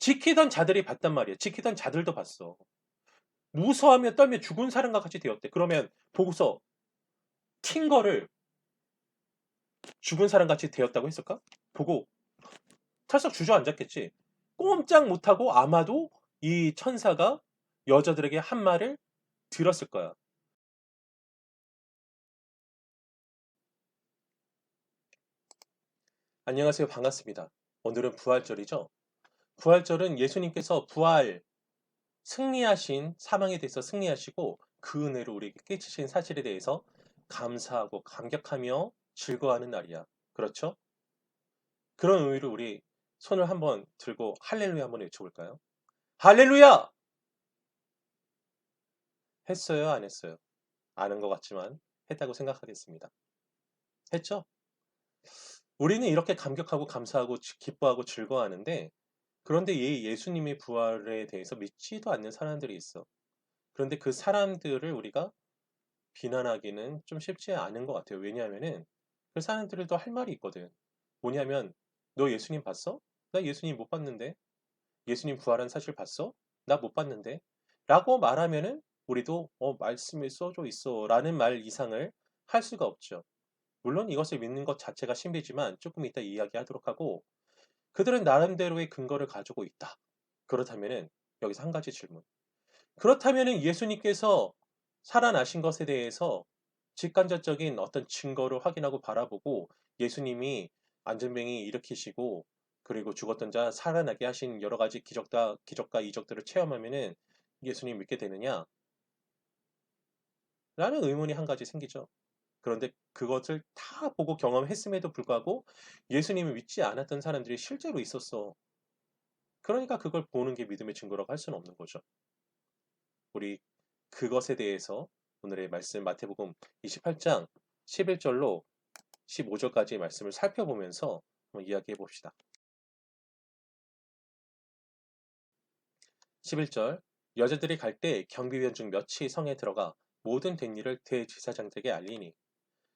지키던 자들이 봤단 말이야. 지키던 자들도 봤어. 무서워하며 떨며 죽은 사람과 같이 되었대. 그러면 보고서 튄 거를 죽은 사람 같이 되었다고 했을까? 보고 털썩 주저앉았겠지. 꼼짝 못하고 아마도 이 천사가 여자들에게 한 말을 들었을 거야. 안녕하세요. 반갑습니다. 오늘은 부활절이죠. 부활절은 예수님께서 승리하신 사망에 대해서 승리하시고 그 은혜를 우리에게 끼치신 사실에 대해서 감사하고 감격하며 즐거워하는 날이야. 그렇죠? 그런 의미로 우리 손을 한번 들고 할렐루야 한번 외쳐볼까요? 할렐루야! 했어요? 안 했어요? 아는 것 같지만 했다고 생각하겠습니다. 했죠? 우리는 이렇게 감격하고 감사하고 기뻐하고 즐거워하는데 그런데 이 예수님의 부활에 대해서 믿지도 않는 사람들이 있어. 그런데 그 사람들을 우리가 비난하기는 좀 쉽지 않은 것 같아요. 왜냐하면은 그 사람들도 할 말이 있거든. 뭐냐면 너 예수님 봤어? 나 예수님 못 봤는데. 예수님 부활한 사실 봤어? 나 못 봤는데. 라고 말하면은 우리도 말씀에 써져 있어 라는 말 이상을 할 수가 없죠. 물론 이것을 믿는 것 자체가 신비지만 조금 이따 이야기하도록 하고 그들은 나름대로의 근거를 가지고 있다. 그렇다면은 여기서 한 가지 질문. 그렇다면은 예수님께서 살아나신 것에 대해서 직간접적인 어떤 증거를 확인하고 바라보고 예수님이 안전병이 일으키시고 그리고 죽었던 자 살아나게 하신 여러 가지 기적과 이적들을 체험하면은 예수님 믿게 되느냐? 라는 의문이 한 가지 생기죠. 그런데 그것을 다 보고 경험했음에도 불구하고 예수님을 믿지 않았던 사람들이 실제로 있었어. 그러니까 그걸 보는 게 믿음의 증거라고 할 수는 없는 거죠. 우리 그것에 대해서 오늘의 말씀 마태복음 28장 11절로 15절까지의 말씀을 살펴보면서 한번 이야기해 봅시다. 11절 여자들이 갈 때 경비원 중 몇이 성에 들어가 모든 된 일을 대제사장들에게 알리니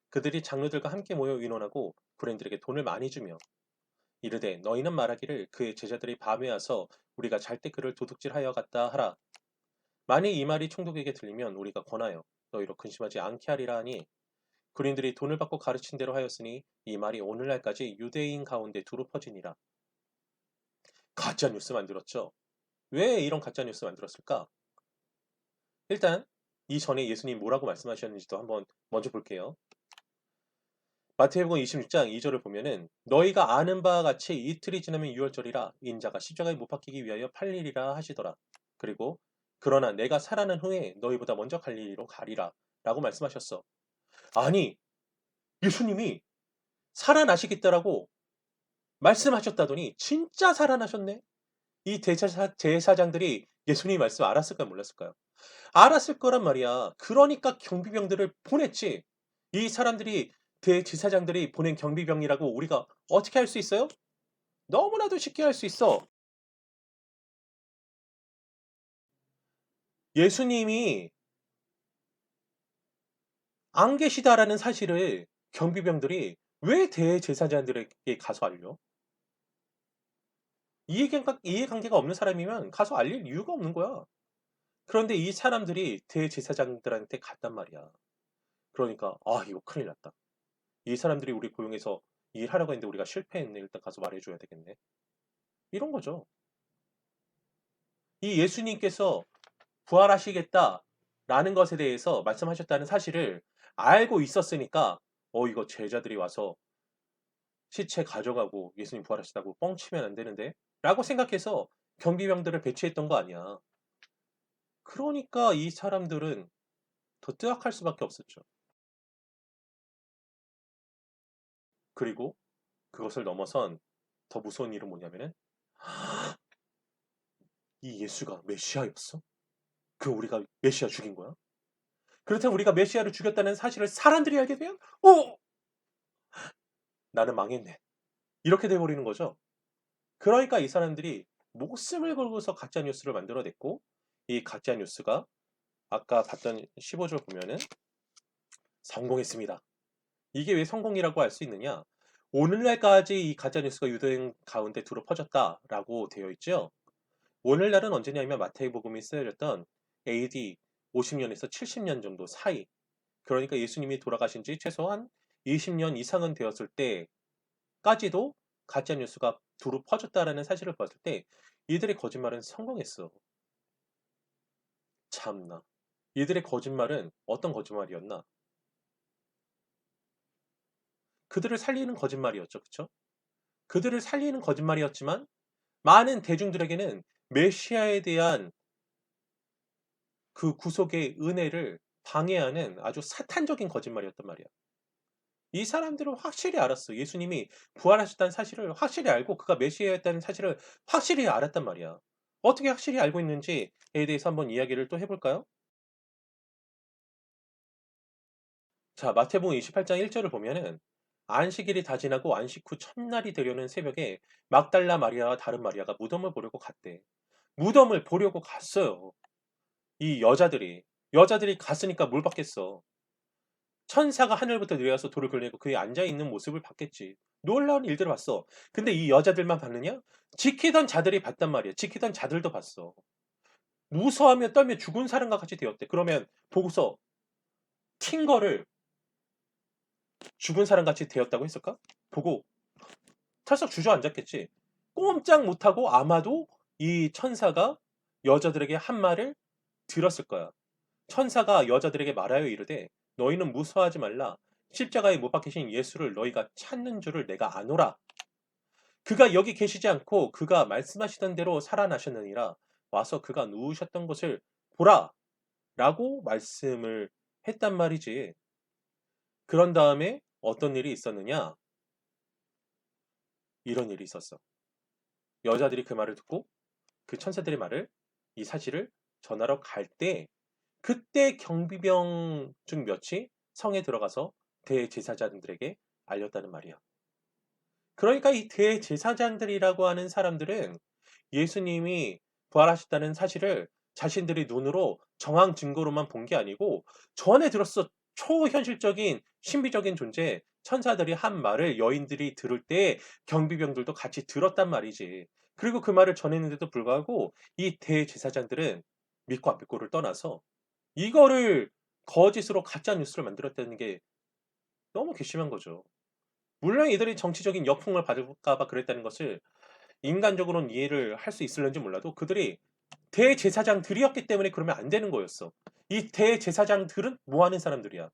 그들이 장로들과 함께 모여 의논하고 구린들에게 돈을 많이 주며 이르되 너희는 말하기를 그의 제자들이 밤에 와서 우리가 잘 때 그를 도둑질하여 갔다 하라. 만일 이 말이 총독에게 들리면 우리가 권하여 너희로 근심하지 않게 하리라 하니 군인들이 돈을 받고 가르친 대로 하였으니 이 말이 오늘날까지 유대인 가운데 두루 퍼지니라. 가짜 뉴스 만들었죠. 왜 이런 가짜 뉴스 만들었을까? 일단 이전에 예수님 뭐라고 말씀하셨는지도 한번 먼저 볼게요. 마태복음 26장 2절을 보면은 너희가 아는 바와 같이 이틀이 지나면 유월절이라 인자가 십자가에 못 박히기 위하여 팔리리라 하시더라. 그리고 그러나 내가 살아난 후에 너희보다 먼저 갈릴리로 가리라 라고 말씀하셨어. 아니 예수님이 살아나시겠다라고 말씀하셨다더니 진짜 살아나셨네. 이 제사장들이 예수님 말씀 알았을까요? 몰랐을까요? 알았을 거란 말이야. 그러니까 경비병들을 보냈지. 이 사람들이 대제사장들이 보낸 경비병이라고 우리가 어떻게 할 수 있어요? 너무나도 쉽게 할 수 있어. 예수님이 안 계시다라는 사실을 경비병들이 왜 대제사장들에게 가서 알려? 이해관계가 없는 사람이면 가서 알릴 이유가 없는 거야. 그런데 이 사람들이 대제사장들한테 갔단 말이야. 그러니까 이거 큰일 났다. 이 사람들이 우리 고용해서 일하라고 했는데 우리가 실패했네. 일단 가서 말해줘야 되겠네. 이런 거죠. 이 예수님께서 부활하시겠다라는 것에 대해서 말씀하셨다는 사실을 알고 있었으니까 이거 제자들이 와서 시체 가져가고 예수님 부활하시다고 뻥치면 안 되는데 라고 생각해서 경비병들을 배치했던 거 아니야. 그러니까 이 사람들은 더 뜨악할 수밖에 없었죠. 그리고 그것을 넘어선 더 무서운 일은 뭐냐면은 이 예수가 메시아였어? 그럼 우리가 메시아 죽인 거야? 그렇다면 우리가 메시아를 죽였다는 사실을 사람들이 알게 되면 나는 망했네. 이렇게 돼버리는 거죠. 그러니까 이 사람들이 목숨을 걸고서 가짜 뉴스를 만들어냈고 이 가짜 뉴스가 아까 봤던 15절 보면은 성공했습니다. 이게 왜 성공이라고 할 수 있느냐? 오늘날까지 이 가짜 뉴스가 유대인 가운데 두루 퍼졌다라고 되어 있죠. 오늘날은 언제냐면 마태복음이 쓰여졌던 AD 50년에서 70년 정도 사이. 그러니까 예수님이 돌아가신 지 최소한 20년 이상은 되었을 때까지도 가짜 뉴스가 두루 퍼졌다라는 사실을 봤을 때 이들의 거짓말은 성공했어. 참나. 이들의 거짓말은 어떤 거짓말이었나? 그들을 살리는 거짓말이었죠. 그쵸? 그들을 살리는 거짓말이었지만 많은 대중들에게는 메시아에 대한 그 구속의 은혜를 방해하는 아주 사탄적인 거짓말이었단 말이야. 이 사람들은 확실히 알았어. 예수님이 부활하셨다는 사실을 확실히 알고 그가 메시아였다는 사실을 확실히 알았단 말이야. 어떻게 확실히 알고 있는지에 대해서 한번 이야기를 또 해볼까요? 자, 마태복음 28장 1절을 보면은 안식일이 다 지나고 안식 후 첫날이 되려는 새벽에 막달라 마리아와 다른 마리아가 무덤을 보려고 갔대. 무덤을 보려고 갔어요. 이 여자들이 갔으니까 뭘 봤겠어. 천사가 하늘부터 내려와서 돌을 굴리고 그에 앉아있는 모습을 봤겠지. 놀라운 일들을 봤어. 근데 이 여자들만 봤느냐? 지키던 자들이 봤단 말이야. 지키던 자들도 봤어. 무서워하며 떨며 죽은 사람과 같이 되었대. 그러면 보고서 튄 거를 죽은 사람 같이 되었다고 했을까? 보고 털썩 주저앉았겠지. 꼼짝 못하고 아마도 이 천사가 여자들에게 한 말을 들었을 거야. 천사가 여자들에게 말하여 이르되 너희는 무서워하지 말라. 십자가에 못 박히신 예수를 너희가 찾는 줄을 내가 아노라. 그가 여기 계시지 않고 그가 말씀하시던 대로 살아나셨느니라. 와서 그가 누우셨던 곳을 보라. 라고 말씀을 했단 말이지. 그런 다음에 어떤 일이 있었느냐? 이런 일이 있었어. 여자들이 그 말을 듣고 그 천사들의 말을 이 사실을 전하러 갈 때 그때 경비병 중 몇이 성에 들어가서 대제사장들에게 알렸다는 말이야. 그러니까 이 대제사장들이라고 하는 사람들은 예수님이 부활하셨다는 사실을 자신들의 눈으로 정황 증거로만 본 게 아니고 전에 들었어. 초현실적인 신비적인 존재 천사들이 한 말을 여인들이 들을 때 경비병들도 같이 들었단 말이지. 그리고 그 말을 전했는데도 불구하고 이 대제사장들은 믿고 안 믿고를 떠나서 이거를 거짓으로 가짜 뉴스를 만들었다는 게 너무 괘씸한 거죠. 물론 이들이 정치적인 역풍을 받을까 봐 그랬다는 것을 인간적으로는 이해를 할 수 있을는지 몰라도 그들이 대제사장들이었기 때문에 그러면 안 되는 거였어. 이 대제사장들은 뭐 하는 사람들이야?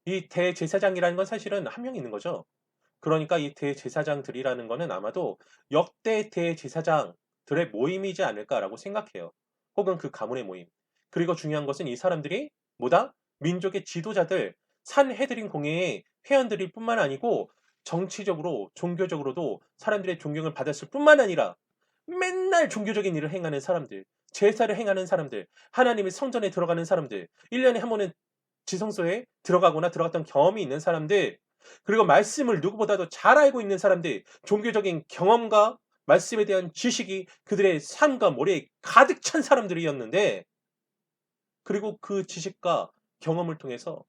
이 대제사장이라는 건 사실은 한 명 있는 거죠. 그러니까 이 대제사장들이라는 거는 아마도 역대 대제사장들의 모임이지 않을까라고 생각해요. 혹은 그 가문의 모임. 그리고 중요한 것은 이 사람들이 뭐다? 민족의 지도자들, 산헤드린 공회의 회원들일 뿐만 아니고 정치적으로, 종교적으로도 사람들의 존경을 받았을 뿐만 아니라 맨날 종교적인 일을 행하는 사람들, 제사를 행하는 사람들, 하나님의 성전에 들어가는 사람들, 1년에 한 번은 지성소에 들어가거나 들어갔던 경험이 있는 사람들, 그리고 말씀을 누구보다도 잘 알고 있는 사람들, 종교적인 경험과 말씀에 대한 지식이 그들의 삶과 머리에 가득 찬 사람들이었는데, 그리고 그 지식과 경험을 통해서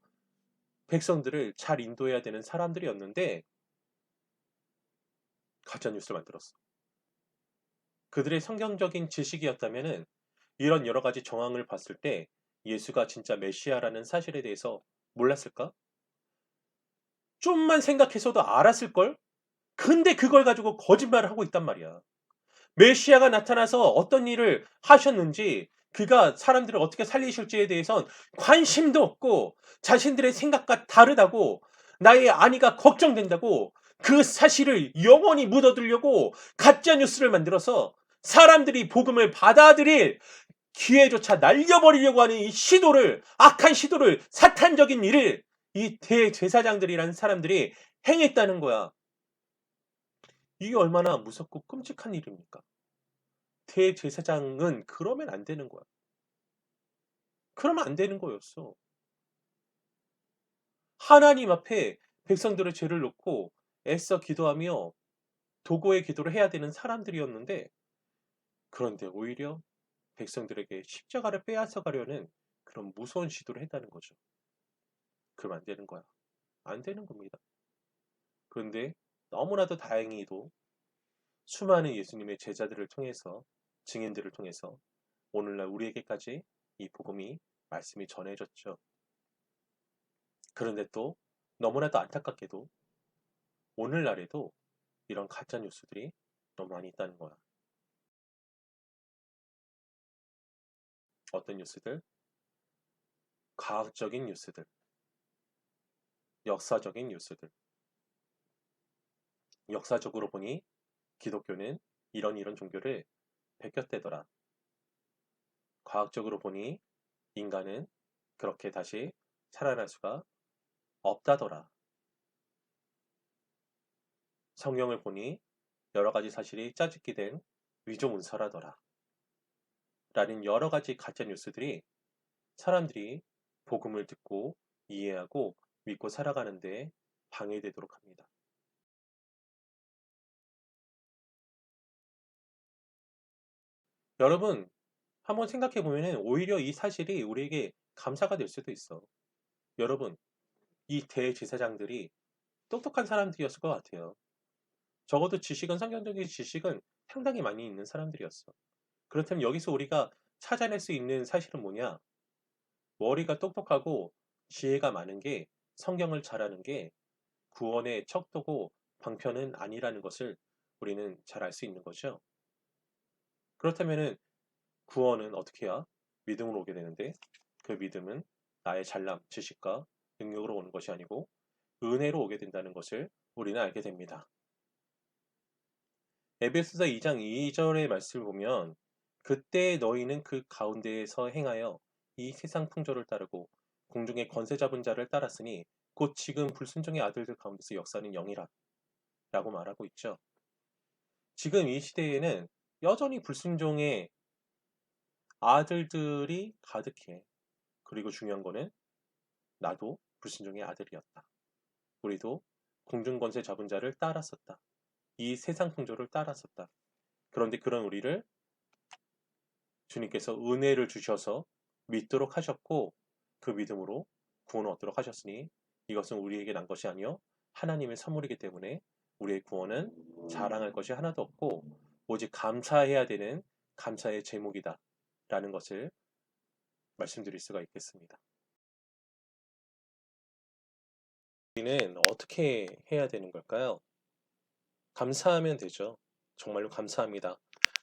백성들을 잘 인도해야 되는 사람들이었는데, 가짜뉴스를 만들었어. 그들의 성경적인 지식이었다면은 이런 여러 가지 정황을 봤을 때 예수가 진짜 메시아라는 사실에 대해서 몰랐을까? 좀만 생각해서도 알았을걸? 근데 그걸 가지고 거짓말을 하고 있단 말이야. 메시아가 나타나서 어떤 일을 하셨는지, 그가 사람들을 어떻게 살리실지에 대해선 관심도 없고, 자신들의 생각과 다르다고, 나의 안위가 걱정된다고, 그 사실을 영원히 묻어두려고 가짜 뉴스를 만들어서 사람들이 복음을 받아들일 기회조차 날려버리려고 하는 이 시도를, 악한 시도를, 사탄적인 일을 이 대제사장들이라는 사람들이 행했다는 거야. 이게 얼마나 무섭고 끔찍한 일입니까? 대제사장은 그러면 안 되는 거야. 그러면 안 되는 거였어. 하나님 앞에 백성들의 죄를 놓고 애써 기도하며 도고의 기도를 해야 되는 사람들이었는데, 그런데 오히려 백성들에게 십자가를 빼앗아 가려는 그런 무서운 시도를 했다는 거죠. 그러면 안 되는 거야. 안 되는 겁니다. 그런데 너무나도 다행히도 수많은 예수님의 제자들을 통해서, 증인들을 통해서 오늘날 우리에게까지 이 복음이, 말씀이 전해졌죠. 그런데 또 너무나도 안타깝게도 오늘날에도 이런 가짜 뉴스들이 너무 많이 있다는 거야. 어떤 뉴스들? 과학적인 뉴스들, 역사적인 뉴스들. 역사적으로 보니 기독교는 이런 종교를 베꼈대더라. 과학적으로 보니 인간은 그렇게 다시 살아날 수가 없다더라. 성경을 보니 여러 가지 사실이 짜집기 된 위조 문서라더라. 라는 여러 가지 가짜 뉴스들이 사람들이 복음을 듣고 이해하고 믿고 살아가는데 방해되도록 합니다. 여러분, 한번 생각해 보면 오히려 이 사실이 우리에게 감사가 될 수도 있어. 여러분, 이 대제사장들이 똑똑한 사람들이었을 것 같아요. 적어도 지식은, 성경적인 지식은 상당히 많이 있는 사람들이었어. 그렇다면 여기서 우리가 찾아낼 수 있는 사실은 뭐냐? 머리가 똑똑하고 지혜가 많은 게, 성경을 잘하는 게 구원의 척도고 방편은 아니라는 것을 우리는 잘 알 수 있는 거죠. 그렇다면 구원은 어떻게 해야? 믿음으로 오게 되는데, 그 믿음은 나의 잘남, 지식과 능력으로 오는 것이 아니고 은혜로 오게 된다는 것을 우리는 알게 됩니다. 에베소서 2장 2절의 말씀을 보면, 그때 너희는 그 가운데에서 행하여 이 세상 풍조를 따르고 공중의 권세 잡은 자를 따랐으니 곧 지금 불순종의 아들들 가운데서 역사는 영이라 라고 말하고 있죠. 지금 이 시대에는 여전히 불순종의 아들들이 가득해. 그리고 중요한 거는 나도 불순종의 아들이었다. 우리도 공중권세 잡은 자를 따랐었다. 이 세상 풍조를 따랐었다. 그런데 그런 우리를 주님께서 은혜를 주셔서 믿도록 하셨고, 그 믿음으로 구원을 얻도록 하셨으니 이것은 우리에게 난 것이 아니요 하나님의 선물이기 때문에 우리의 구원은 자랑할 것이 하나도 없고 오직 감사해야 되는 감사의 제목이다 라는 것을 말씀드릴 수가 있겠습니다. 우리는 어떻게 해야 되는 걸까요? 감사하면 되죠. 정말로 감사합니다.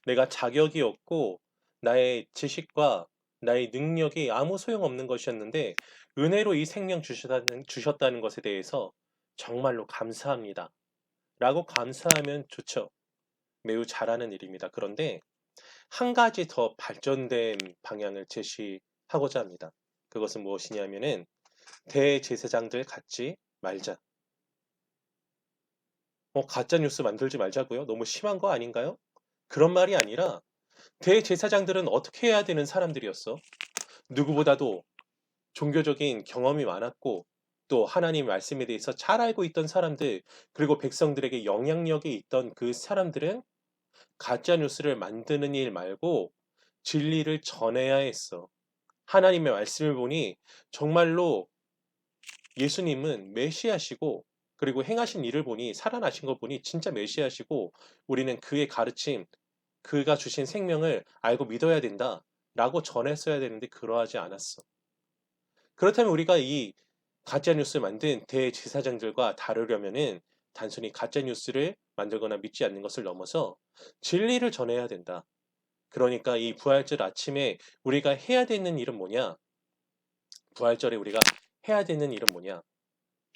내가 자격이 없고 나의 지식과 나의 능력이 아무 소용없는 것이었는데 은혜로 이 생명 주셨다는 것에 대해서 정말로 감사합니다. 라고 감사하면 좋죠. 매우 잘하는 일입니다. 그런데 한 가지 더 발전된 방향을 제시하고자 합니다. 그것은 무엇이냐면은 대제사장들 갖지 말자. 가짜 뉴스 만들지 말자고요? 너무 심한 거 아닌가요? 그런 말이 아니라 대제사장들은 어떻게 해야 되는 사람들이었어? 누구보다도 종교적인 경험이 많았고 또 하나님 말씀에 대해서 잘 알고 있던 사람들, 그리고 백성들에게 영향력이 있던 그 사람들은 가짜 뉴스를 만드는 일 말고 진리를 전해야 했어. 하나님의 말씀을 보니 정말로 예수님은 메시아시고, 그리고 행하신 일을 보니, 살아나신 걸 보니 진짜 메시아시고, 우리는 그의 가르침, 그가 주신 생명을 알고 믿어야 된다 라고 전했어야 되는데 그러하지 않았어. 그렇다면 우리가 이 가짜뉴스 만든 대제사장들과 다르려면은 단순히 가짜뉴스를 만들거나 믿지 않는 것을 넘어서 진리를 전해야 된다. 그러니까 이 부활절 아침에 우리가 해야 되는 일은 뭐냐? 부활절에 우리가 해야 되는 일은 뭐냐?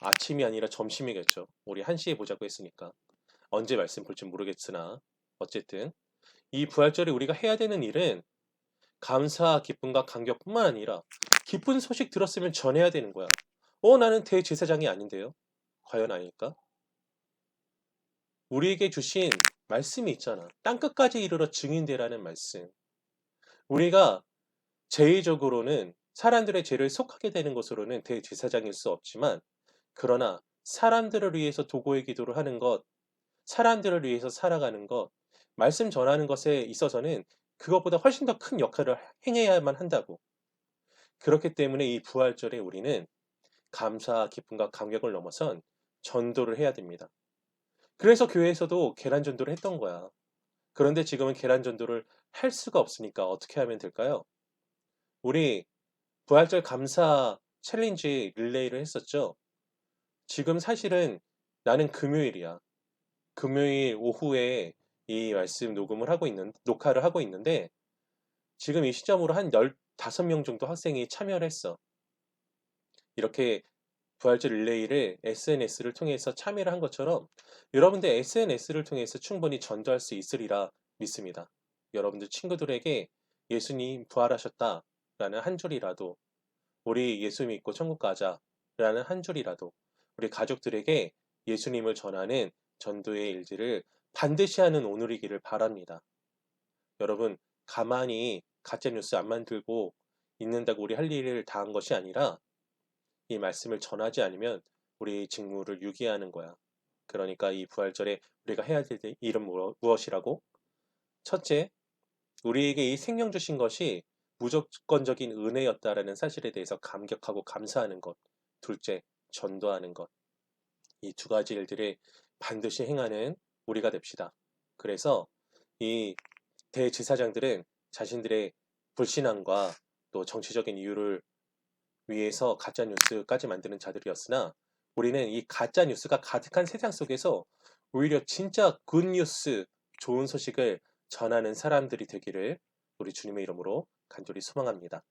아침이 아니라 점심이겠죠. 우리 1시에 보자고 했으니까. 언제 말씀 볼지 모르겠으나 어쨌든 이 부활절에 우리가 해야 되는 일은 감사, 기쁨과 감격뿐만 아니라 기쁜 소식 들었으면 전해야 되는 거야. 나는 대제사장이 아닌데요. 과연 아닐까? 우리에게 주신 말씀이 있잖아. 땅끝까지 이르러 증인되라는 말씀. 우리가 제의적으로는 사람들의 죄를 속하게 되는 것으로는 대제사장일 수 없지만, 그러나 사람들을 위해서 도구의 기도를 하는 것, 사람들을 위해서 살아가는 것, 말씀 전하는 것에 있어서는 그것보다 훨씬 더 큰 역할을 행해야만 한다고. 그렇기 때문에 이 부활절에 우리는 감사, 기쁨과 감격을 넘어선 전도를 해야 됩니다. 그래서 교회에서도 계란 전도를 했던 거야. 그런데 지금은 계란 전도를 할 수가 없으니까 어떻게 하면 될까요? 우리 부활절 감사 챌린지 릴레이를 했었죠. 지금 사실은 나는 금요일이야. 금요일 오후에 이 말씀 녹화를 하고 있는데, 지금 이 시점으로 한 15명 정도 학생이 참여를 했어. 이렇게 부활절 릴레이를 SNS를 통해서 참여를 한 것처럼 여러분들 SNS를 통해서 충분히 전도할 수 있으리라 믿습니다. 여러분들 친구들에게 예수님 부활하셨다라는 한 줄이라도, 우리 예수 믿고 천국 가자라는 한 줄이라도, 우리 가족들에게 예수님을 전하는 전도의 일들을 반드시 하는 오늘이기를 바랍니다. 여러분, 가만히 가짜뉴스 안 만들고 있는다고 우리 할 일을 다 한 것이 아니라 이 말씀을 전하지 않으면 우리 직무를 유기하는 거야. 그러니까 이 부활절에 우리가 해야 될 일은 무엇이라고? 첫째, 우리에게 이 생명 주신 것이 무조건적인 은혜였다라는 사실에 대해서 감격하고 감사하는 것. 둘째, 전도하는 것. 이 두 가지 일들을 반드시 행하는 우리가 됩시다. 그래서 이 대제사장들은 자신들의 불신앙과 또 정치적인 이유를 위해서 가짜 뉴스까지 만드는 자들이었으나, 우리는 이 가짜 뉴스가 가득한 세상 속에서 오히려 진짜 굿뉴스, 좋은 소식을 전하는 사람들이 되기를 우리 주님의 이름으로 간절히 소망합니다.